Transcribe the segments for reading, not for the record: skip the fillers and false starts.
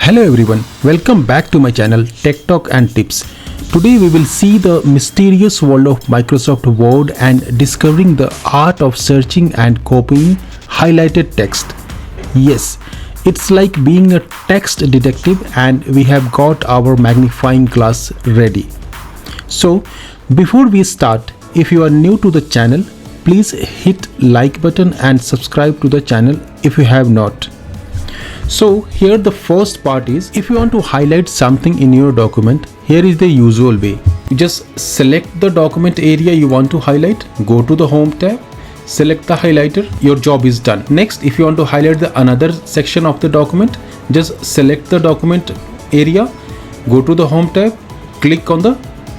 Hello everyone, welcome back to my channel TecgTalk&Tips. Today we will see the mysterious world of Microsoft Word and discovering the art of searching and copying highlighted text. Yes, it's like being a text detective and we have got our magnifying glass ready. So before we start, if you are new to the channel, please hit like button and subscribe to the channel if you have not. So here the first part is, if you want to highlight something in your document, here is the usual way. You just select the document area you want to highlight, go to the home tab, select the highlighter, your job is done. Next, if you want to highlight the another section of the document, just select the document area, go to the home tab, click on the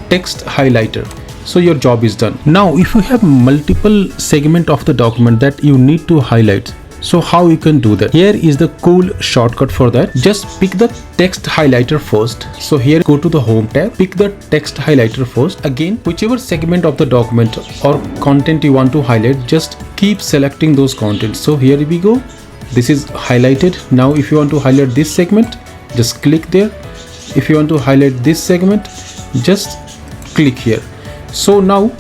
text highlighter. So your job is done. Now if you have multiple segments of the document that you need to highlight, so how you can do that? Here is the cool shortcut for that. Just pick the text highlighter first. So here go to the home tab, pick the text highlighter first. Again, whichever segment of the document or content you want to highlight, just keep selecting those contents. So here we go. This is highlighted. Now if you want to highlight this segment, just click there. If you want to highlight this segment, just click here. So now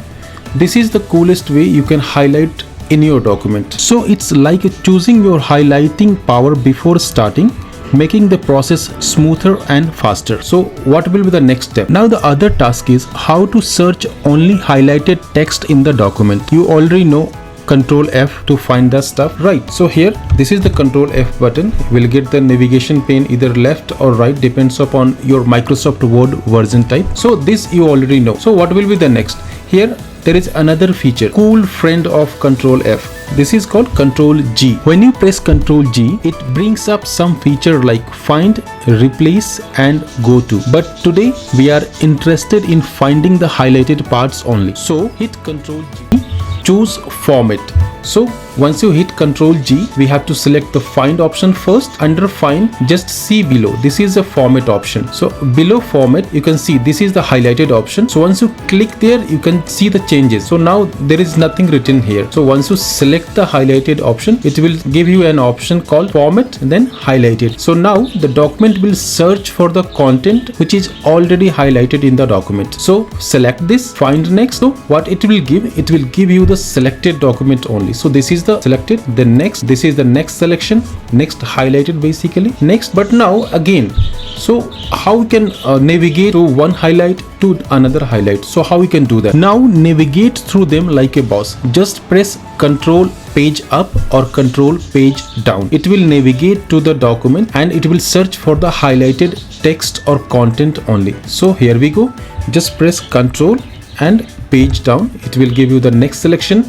this is the coolest way you can highlight in your document. So it's like choosing your highlighting power before starting, making the process smoother and faster. So what will be the next step? Now the other task is how to search only highlighted text in the document. You already know Ctrl F to find the stuff, right? So here this is the Ctrl F button. We'll get the navigation pane either left or right, depends upon your Microsoft Word version type. So this you already know. So what will be the next? Here there is another feature, cool friend of Ctrl F. This is called Ctrl G. When you press Ctrl G, it brings up some feature like find, replace and go to. But today we are interested in finding the highlighted parts only. So hit Ctrl G, choose format. So once you hit Ctrl G, we have to select the find option first. Under find, just see below. This is a format option. So below format, you can see this is the highlighted option. So once you click there, you can see the changes. So now there is nothing written here. So once you select the highlighted option, it will give you an option called format and then highlighted. So now the document will search for the content which is already highlighted in the document. So select this, find next. So what it will give you the selected document only. So this is the selected, then next, this is the next selection, next highlighted basically, next. But now again, so how we can navigate to one highlight to another highlight? So how we can do that? Now navigate through them like a boss. Just press Ctrl page up or Ctrl page down. It will navigate to the document and it will search for the highlighted text or content only. So here we go. Just press Ctrl and page down. It will give you the next selection,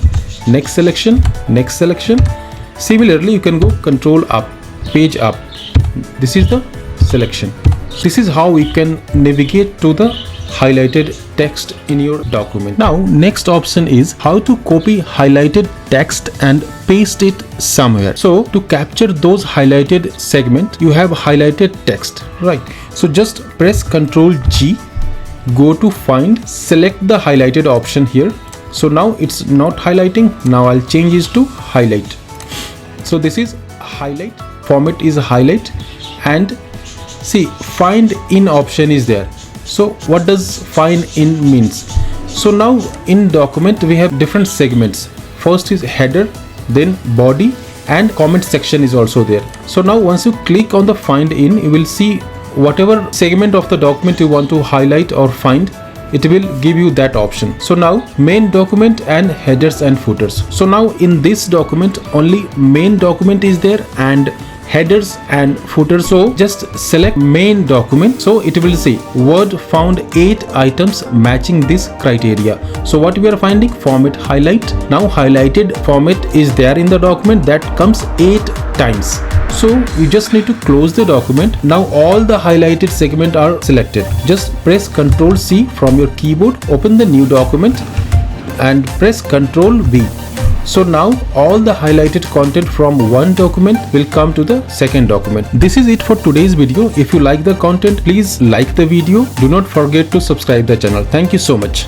next selection, next selection. Similarly, you can go Ctrl up, page up. This is the selection. This is how we can navigate to the highlighted text in your document. Now next option is how to copy highlighted text and paste it somewhere. So to capture those highlighted segment, you have highlighted text, right? So just press Ctrl G, go to find, select the highlighted option here. So now it's not highlighting. Now I'll change this to highlight. So this is highlight, format is highlight, and see find in option is there. So what does find in means? So now in document we have different segments. First is header, then body and comment section is also there. So now once you click on the find in, you will see whatever segment of the document you want to highlight or find, it will give you that option. So now main document and headers and footers. So now in this document only main document is there and headers and footers. So just select main document. So it will say Word found 8 items matching this criteria. So what we are finding? Format highlight. Now highlighted format is there in the document, that comes 8 times. So you just need to close the document. Now all the highlighted segment are selected. Just press Ctrl C from your keyboard, open the new document and press Ctrl V. So now all the highlighted content from one document will come to the second document. This is it for today's video. If you like the content, please like the video. Do not forget to subscribe the channel. Thank you so much.